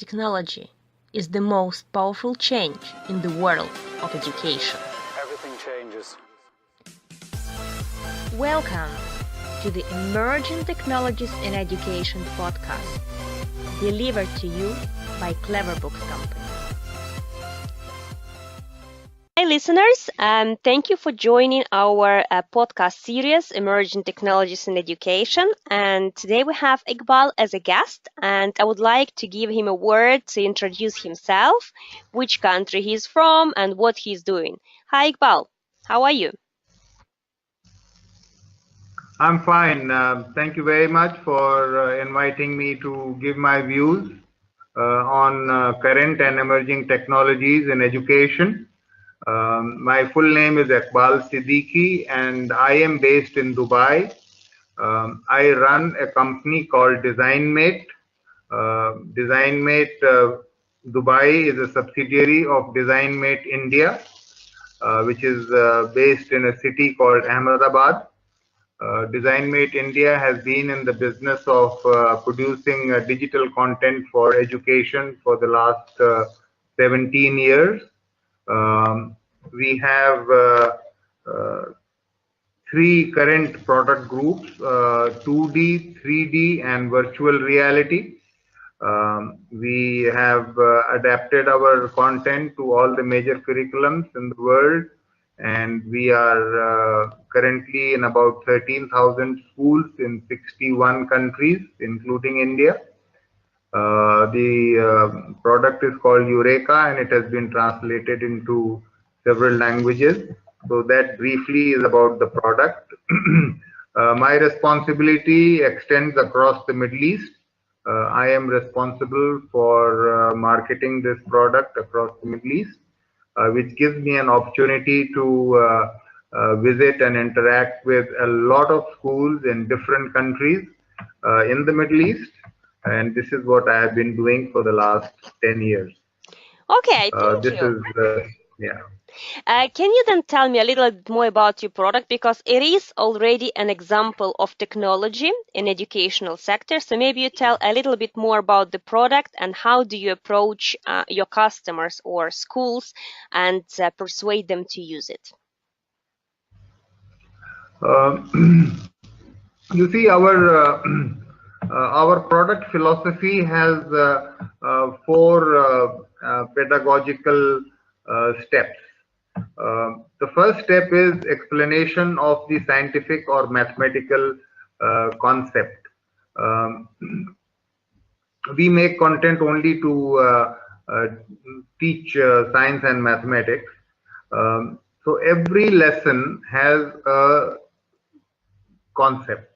technology is the most powerful change in the world of education. Everything changes. Welcome to the Emerging Technologies in Education podcast, delivered to you by Clever Books Company. Hi listeners, thank you for joining our podcast series, Emerging Technologies in Education. And today we have Iqbal as a guest, and I would like to give him a word to introduce himself, which country he's from, and what he's doing. Hi Iqbal, how are you? I'm fine. Thank you very much for inviting me to give my views on current and emerging technologies in education. My full name is Iqbal Siddiqui and I am based in Dubai. I run a company called DesignMate. DesignMate Dubai is a subsidiary of DesignMate India, which is based in a city called Ahmedabad. DesignMate India has been in the business of producing digital content for education for the last 17 years. We have three current product groups, 2D, 3D, and virtual reality. We have adapted our content to all the major curriculums in the world, and we are currently in about 13,000 schools in 61 countries, including India. The product is called Eureka, and it has been translated into several languages. So that briefly is about the product. My responsibility extends across the Middle East. I am responsible for marketing this product across the Middle East, which gives me an opportunity to visit and interact with a lot of schools in different countries in the Middle East. And this is what I have been doing for the last 10 years. Okay, thank you. Can you then tell me a little bit more about your product, because it is already an example of technology in educational sector. So maybe you tell a little bit more about the product and how do you approach your customers or schools and persuade them to use it. You see, our product philosophy has four pedagogical steps. The first step is explanation of the scientific or mathematical concept. We make content only to teach science and mathematics. So every lesson has a concept,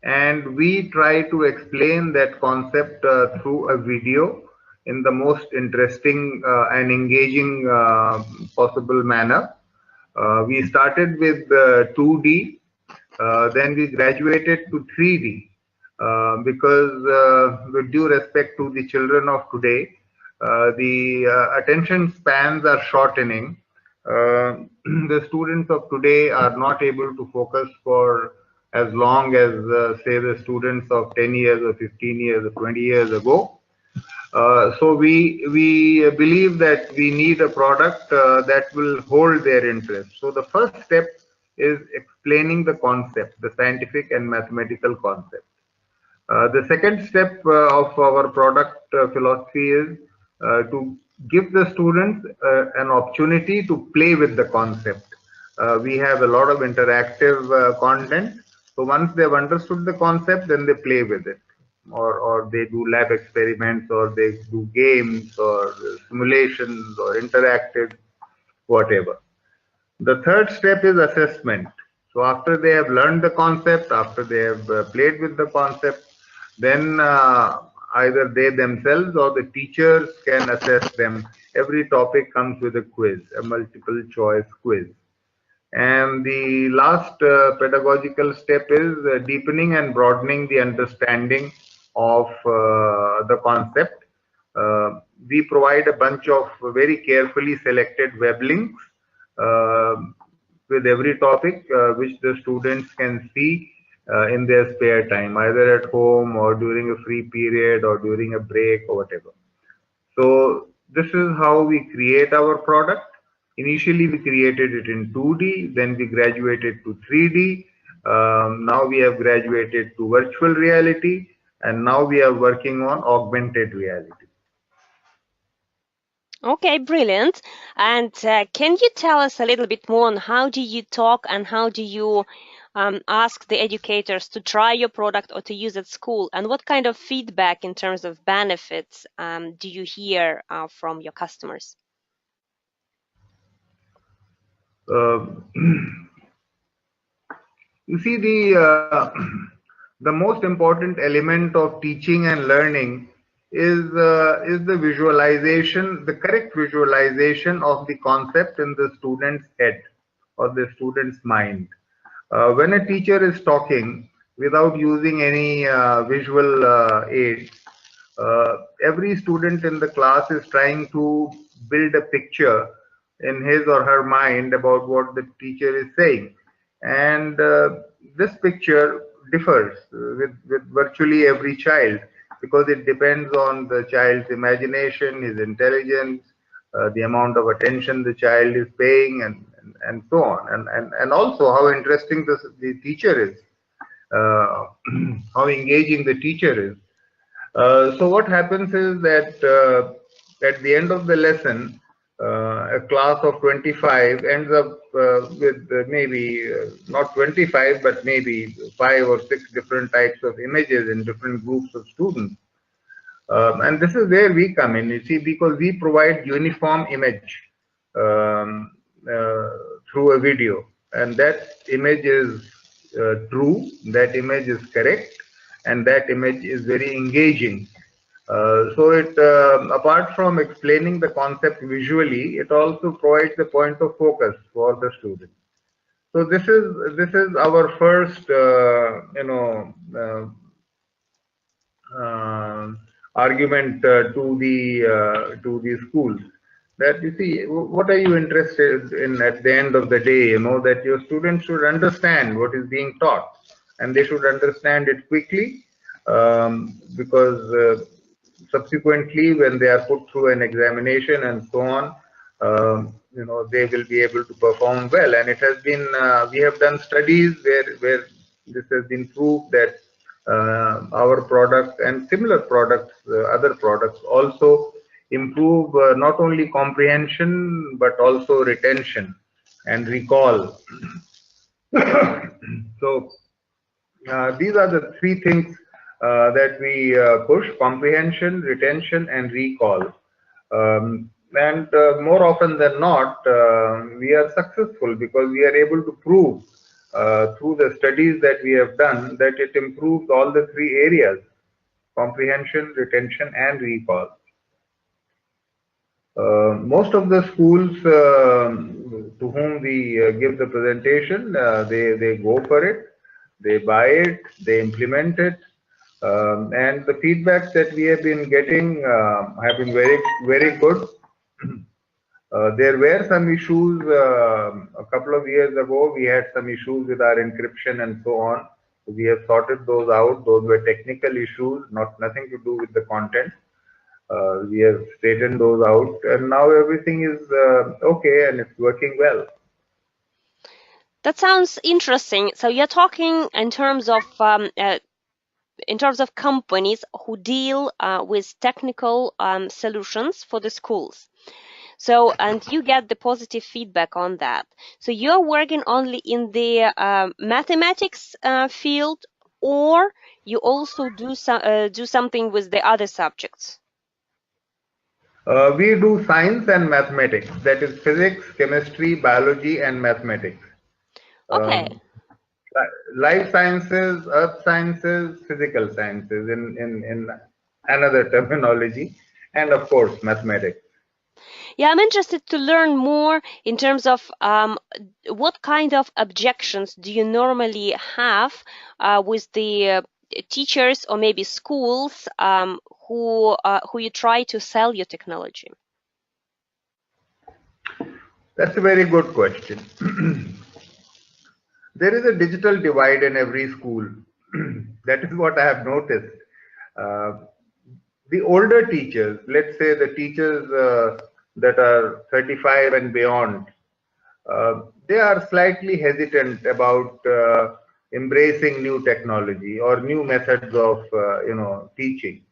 and we try to explain that concept through a video in the most interesting and engaging possible manner. We started with 2D, then we graduated to 3D because with due respect to the children of today, the attention spans are shortening. The students of today are not able to focus for as long as say the students of 10 years or 15 years or 20 years ago. So we believe that we need a product that will hold their interest. So the first step is explaining the concept, the scientific and mathematical concept. The second step of our product philosophy is to give the students an opportunity to play with the concept. We have a lot of interactive content. So once they've understood the concept, then they play with it. Or they do lab experiments, or they do games, or simulations, or interactive, whatever. The third step is assessment. So after they have learned the concept, after they have played with the concept, then either they themselves or the teachers can assess them. Every topic comes with a quiz, a multiple choice quiz. And the last pedagogical step is deepening and broadening the understanding of the concept. We provide a bunch of very carefully selected web links with every topic which the students can see in their spare time, either at home or during a free period or during a break or whatever. So this is how we create our product. Initially, we created it in 2D, then we graduated to 3D. Now we have graduated to virtual reality, and now we are working on augmented reality. Okay, brilliant. And can you tell us a little bit more on how do you talk and how do you ask the educators to try your product or to use at school? And what kind of feedback in terms of benefits do you hear from your customers? You see, the most important element of teaching and learning is the visualization, the correct visualization of the concept in the student's head or the student's mind. When a teacher is talking without using any visual aids, every student in the class is trying to build a picture in his or her mind about what the teacher is saying. And this picture differs with virtually every child because it depends on the child's imagination, his intelligence, the amount of attention the child is paying, and so on. And also how interesting the teacher is, how engaging the teacher is. So what happens is that at the end of the lesson, a class of 25 ends up with maybe not 25, but maybe 5 or 6 different types of images in different groups of students. And this is where we come in, you see, because we provide uniform image through a video, and that image is true, that image is correct, and that image is very engaging. So it, apart from explaining the concept visually, it also provides a point of focus for the student. So this is our first, argument to the schools, that you see, what are you interested in at the end of the day? You know, that your students should understand what is being taught, and they should understand it quickly, because subsequently when they are put through an examination and so on, you know, they will be able to perform well. And it has been, we have done studies where this has been proved that our product and similar products, other products also improve not only comprehension but also retention and recall. So these are the three things that we push: comprehension, retention, and recall. And more often than not, we are successful because we are able to prove through the studies that we have done that it improves all the three areas: comprehension, retention, and recall. Most of the schools to whom we give the presentation, they go for it, they buy it, they implement it, and the feedbacks that we have been getting have been very good. There were some issues a couple of years ago. We had some issues with our encryption and so on. We have sorted those out. Those were technical issues, nothing to do with the content. We have straightened those out, and now everything is okay and it's working well. That sounds interesting. So you're talking in terms of companies who deal with technical solutions for the schools. So, and you get the positive feedback on that. So you're working only in the mathematics field, or you also do something with the other subjects? We do science and mathematics. That is physics, chemistry, biology, and mathematics. Okay. Life sciences, earth sciences, physical sciences in another terminology, and of course mathematics. Yeah, I'm interested to learn more in terms of what kind of objections do you normally have with the teachers or maybe schools who you try to sell your technology? That's a very good question. There is a digital divide in every school. That is what I have noticed. the older teachers, let's say the teachers that are 35 and beyond, they are slightly hesitant about embracing new technology or new methods of teaching.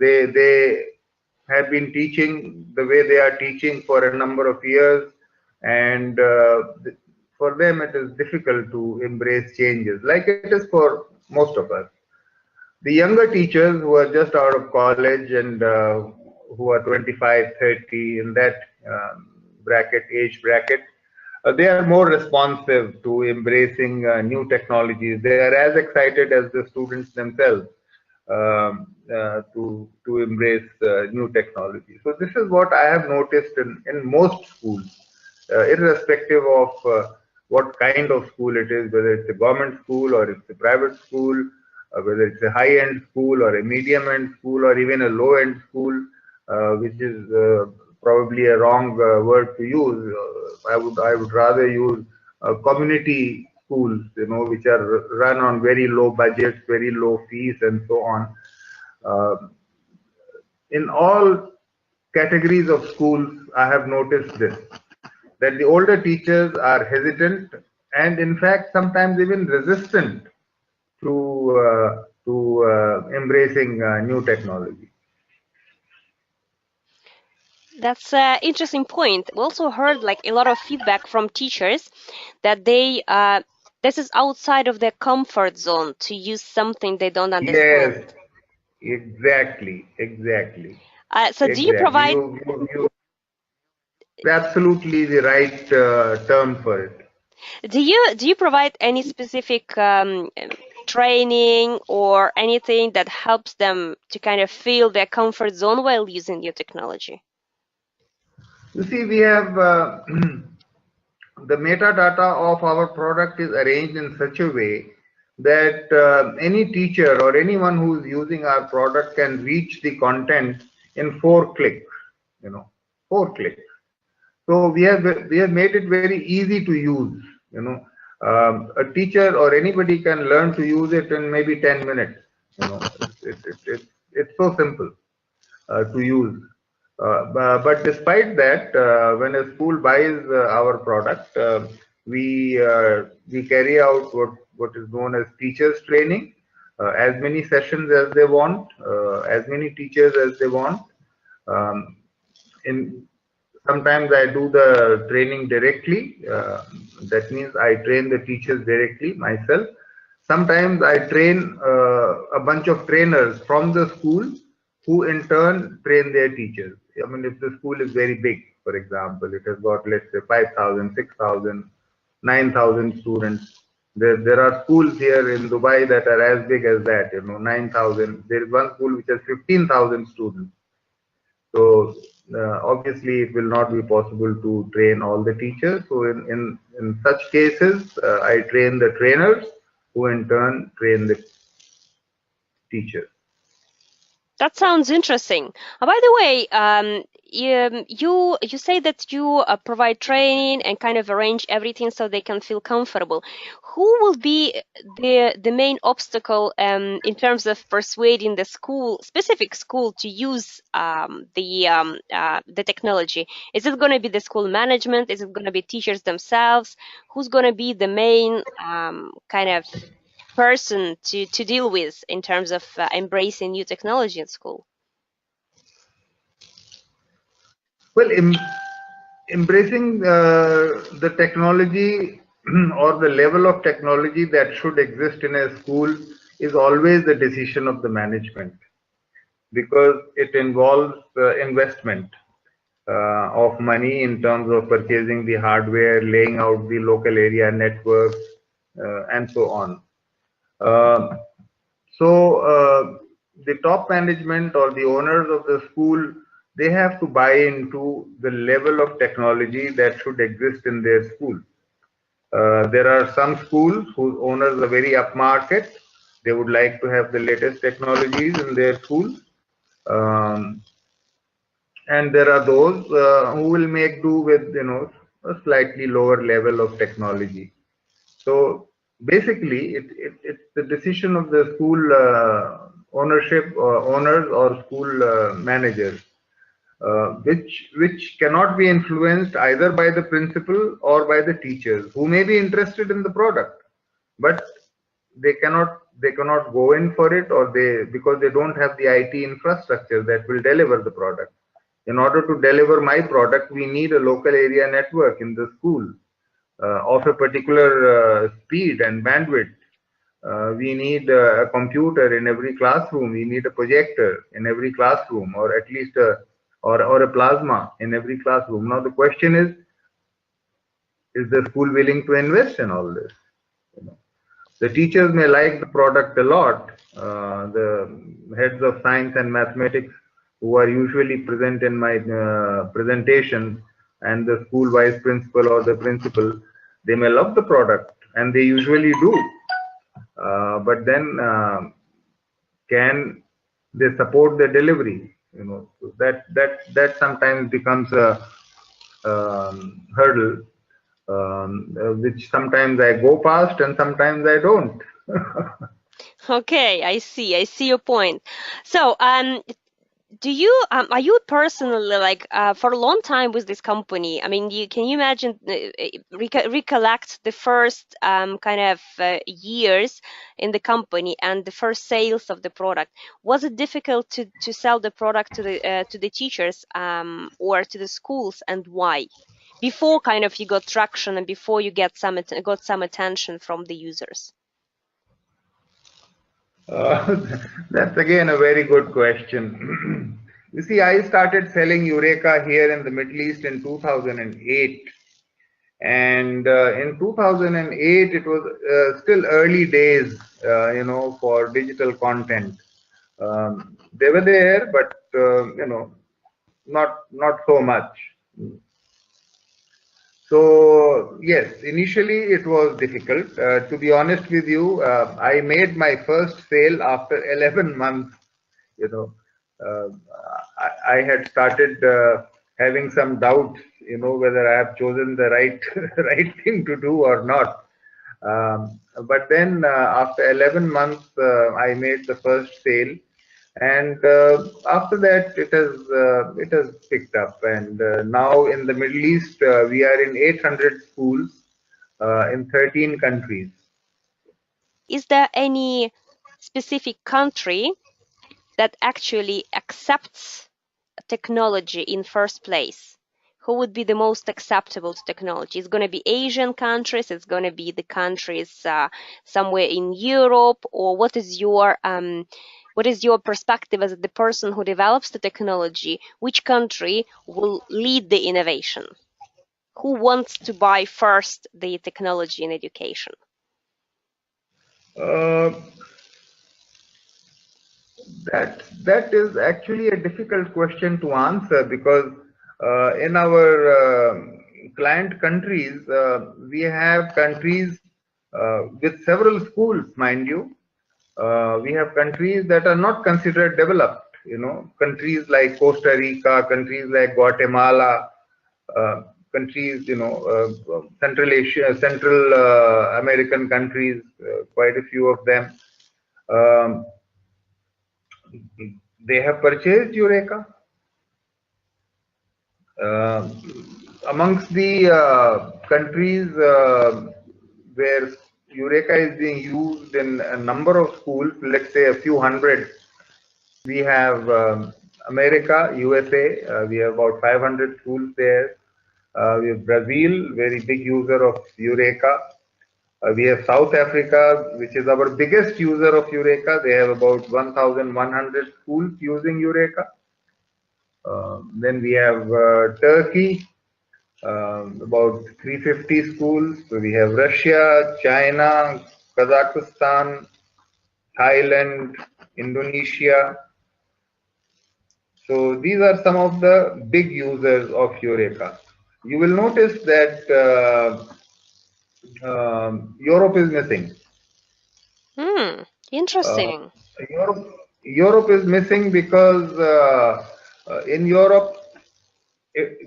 They have been teaching the way they are teaching for a number of years, and for them it is difficult to embrace changes like it is for most of us. The younger teachers who are just out of college and who are 25, 30, in that age bracket, they are more responsive to embracing new technologies. They are as excited as the students themselves to embrace new technology. So this is what I have noticed in most schools, irrespective of what kind of school it is, whether it's a government school or it's a private school, whether it's a high-end school or a medium-end school or even a low-end school, which is probably a wrong word to use. I would rather use community schools, which are run on very low budgets, very low fees, and so on. In all categories of schools, I have noticed this, that the older teachers are hesitant and in fact sometimes even resistant to embracing new technology. That's an interesting point. We also heard like a lot of feedback from teachers that this is outside of their comfort zone to use something they don't understand. Yes, exactly. So do you provide? You absolutely the right term for it. Do you provide any specific training or anything that helps them to kind of feel their comfort zone while using new technology? You see, we have the metadata of our product is arranged in such a way that any teacher or anyone who is using our product can reach the content in 4 clicks. 4 clicks. So we have made it very easy to use. A teacher or anybody can learn to use it in maybe 10 minutes. It's so simple to use. But despite that, when a school buys our product, we carry out what is known as teachers training, as many sessions as they want, as many teachers as they want. Sometimes I do the training directly. That means I train the teachers directly myself. Sometimes I train a bunch of trainers from the school who in turn train their teachers. I mean, if the school is very big, for example, it has got, let's say, 5,000, 6,000, 9,000 students. There are schools here in Dubai that are as big as that, 9,000. There is one school which has 15,000 students. So obviously it will not be possible to train all the teachers. So in such cases, I train the trainers who in turn train the teachers. That sounds interesting. By the way, you say that you provide training and kind of arrange everything so they can feel comfortable. Who will be the main obstacle in terms of persuading the specific school to use the technology? Is it going to be the school management? Is it going to be teachers themselves? Who's going to be the main kind of person to deal with in terms of embracing new technology in school? Well, embracing the technology or the level of technology that should exist in a school is always the decision of the management, because it involves investment of money in terms of purchasing the hardware, laying out the local area networks, and so on. So the top management or the owners of the school, they have to buy into the level of technology that should exist in their school. There are some schools whose owners are very upmarket. They would like to have the latest technologies in their schools. And there are those who will make do with a slightly lower level of technology. So basically, it's the decision of the school owners or school managers, which cannot be influenced either by the principal or by the teachers, who may be interested in the product, but they cannot go in for it, or because they don't have the IT infrastructure that will deliver the product. In order to deliver my product, we need a local area network in the school of a particular speed and bandwidth. We need a computer in every classroom. We need a projector in every classroom, or at least or a plasma in every classroom. Now the question is the school willing to invest in all this? The teachers may like the product a lot. The heads of science and mathematics, who are usually present in my presentations, and the school vice principal or the principal, they may love the product, and they usually do. But then, can they support the delivery? So that sometimes becomes a hurdle, which sometimes I go past and sometimes I don't. Okay, I see your point. So, do you are you personally, like, for a long time with this company? I mean, can you imagine recollect the first kind of years in the company and the first sales of the product? Was it difficult to sell the product to the teachers or to the schools, and why? Before kind of you got traction and before you got some attention from the users. That's again a very good question. You see, I started selling Eureka here in the Middle East in 2008. And in 2008, it was still early days, for digital content. They were there, but, not so much. So yes, initially it was difficult. To be honest with you, I made my first sale after 11 months. I had started having some doubts, whether I have chosen the right thing to do or not. But then after 11 months, I made the first sale. And after that, it has picked up, and now in the Middle East, we are in 800 schools in 13 countries. Is there any specific country that actually accepts technology in first place? Who would be the most acceptable to technology? It's going to be Asian countries. It's going to be the countries somewhere in Europe, or what is your perspective as the person who develops the technology? Which country will lead the innovation? Who wants to buy first the technology in education? That is actually a difficult question to answer, because in our client countries, we have countries with several schools, mind you. We have countries that are not considered developed, countries like Costa Rica, countries like Guatemala, countries, Central Asia, Central American countries, quite a few of them. They have purchased Eureka. Amongst the countries where Eureka is being used in a number of schools, let's say a few hundred, we have America, USA, we have about 500 schools there. We have Brazil, very big user of Eureka. We have South Africa, which is our biggest user of Eureka. They have about 1,100 schools using Eureka. Then we have Turkey, about 350 schools. So we have Russia, China, Kazakhstan, Thailand, Indonesia. So these are some of the big users of Eureka. You will notice that Europe is missing. Interesting. Europe is missing because in Europe,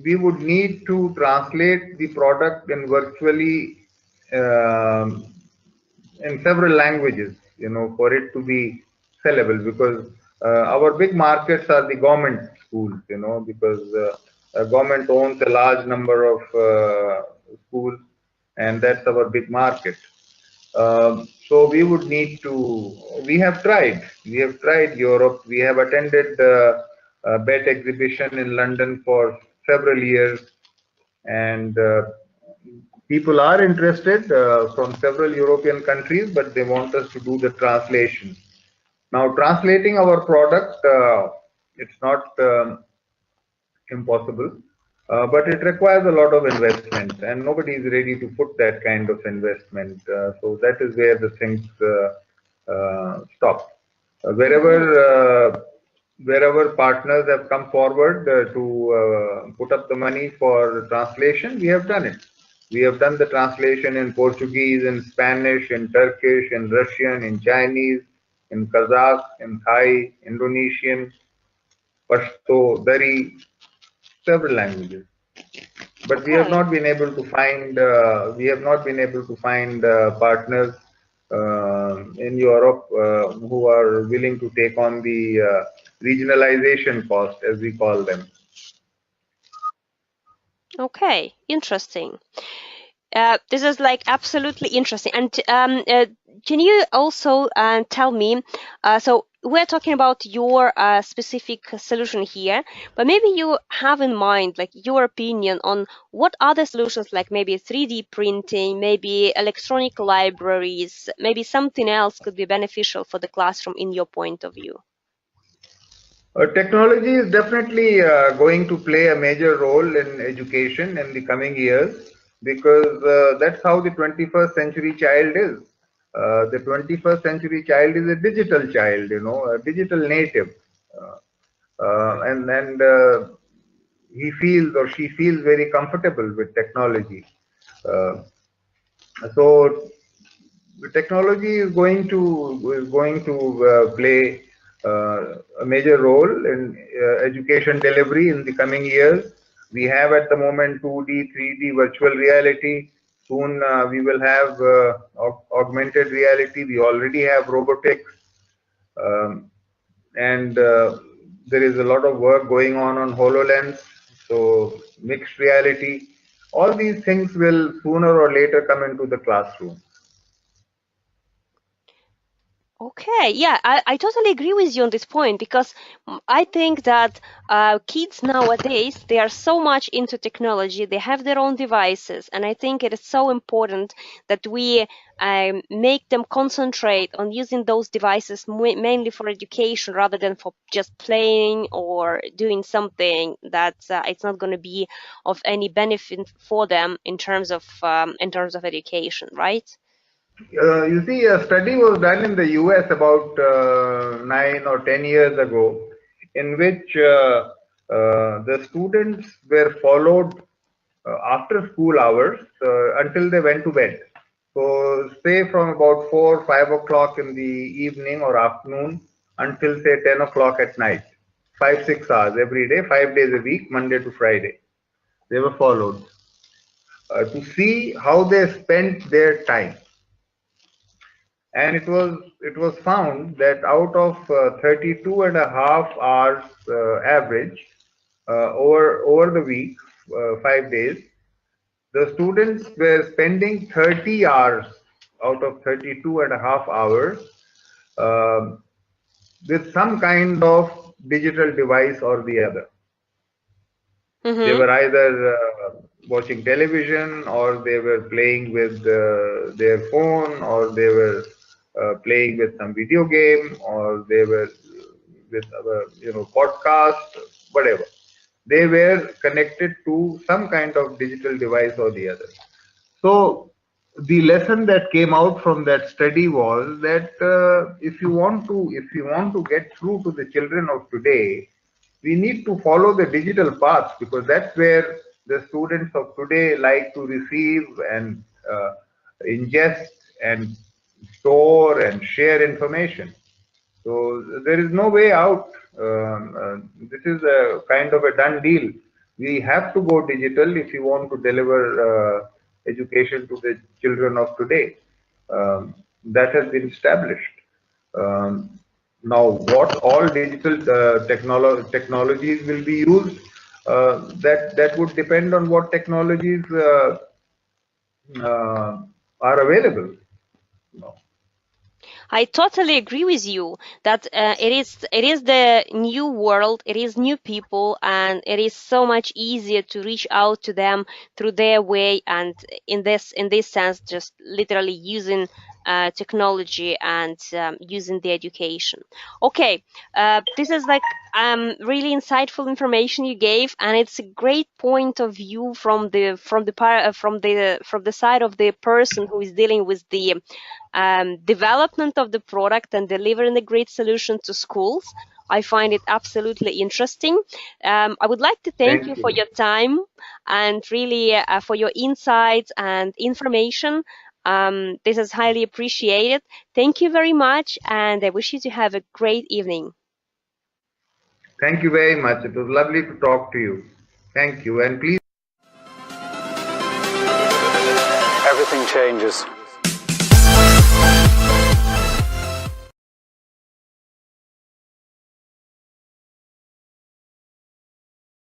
we would need to translate the product in virtually in several languages, for it to be sellable, because our big markets are the government schools, you know, because government owns a large number of schools, and that's our big market. So we would need to, we have tried Europe. We have attended the BET exhibition in London for several years, and people are interested from several European countries, but they want us to do the translation. Now, translating our product, it's not impossible, but it requires a lot of investment, and nobody is ready to put that kind of investment. So that is where the things stop. Wherever partners have come forward to put up the money for translation, we have done it. We have done the translation in Portuguese, in Spanish, in Turkish, in Russian, in Chinese, in Kazakh, in Thai, Indonesian, Pashto, Dari, several languages. But we have not been able to find partners in Europe who are willing to take on the regionalization cost, as we call them. Okay, interesting. This is like absolutely interesting. And can you also tell me, so we're talking about your specific solution here, but maybe you have in mind like your opinion on what other solutions, like maybe 3D printing, maybe electronic libraries, maybe something else could be beneficial for the classroom in your point of view? Technology is definitely going to play a major role in education in the coming years, because that's how the 21st century child is. The 21st century child is a digital child, you know, a digital native, and he feels or she feels very comfortable with technology. So technology is going to play a major role in education delivery in the coming years. We have at the moment 2D, 3D virtual reality. Soon we will have augmented reality. We already have robotics, and there is a lot of work going on HoloLens. So mixed reality. All these things will sooner or later come into the classroom. Okay, yeah, I totally agree with you on this point, because I think that kids nowadays, they are so much into technology, they have their own devices, and I think it is so important that we make them concentrate on using those devices mainly for education rather than for just playing or doing something that it's not going to be of any benefit for them in terms of education, right? You see, a study was done in the US about 9 or 10 years ago, in which the students were followed after school hours until they went to bed. So, say from about 4 or 5 o'clock in the evening or afternoon until say 10 o'clock at night, 5-6 hours every day, 5 days a week, Monday to Friday. They were followed to see how they spent their time. And it was found that out of 32 and a half hours average over the week, 5 days, the students were spending 30 hours out of 32 and a half hours with some kind of digital device or the other. They were either watching television, or they were playing with their phone, or they were playing with some video game, or they were with podcast, whatever. They were connected to some kind of digital device or the other. So the lesson that came out from that study was that if you want to get through to the children of today, we need to follow the digital path, because that's where the students of today like to receive and ingest and store and share information. So there is no way out. This is a kind of a done deal. We have to go digital if you want to deliver education to the children of today. That has been established. Now, what all digital technologies will be used, that would depend on what technologies are available. No. I totally agree with you that it is the new world, it is new people, and it is so much easier to reach out to them through their way, and in this sense, just literally using technology and using the education. Okay, this is like really insightful information you gave, and it's a great point of view from the side of the person who is dealing with the development of the product and delivering a great solution to schools. I find it absolutely interesting. I would like to thank you for your time and really for your insights and information. This is highly appreciated. Thank you very much, and I wish you to have a great evening. Thank you very much. It was lovely to talk to you. Thank you, and please. Everything changes.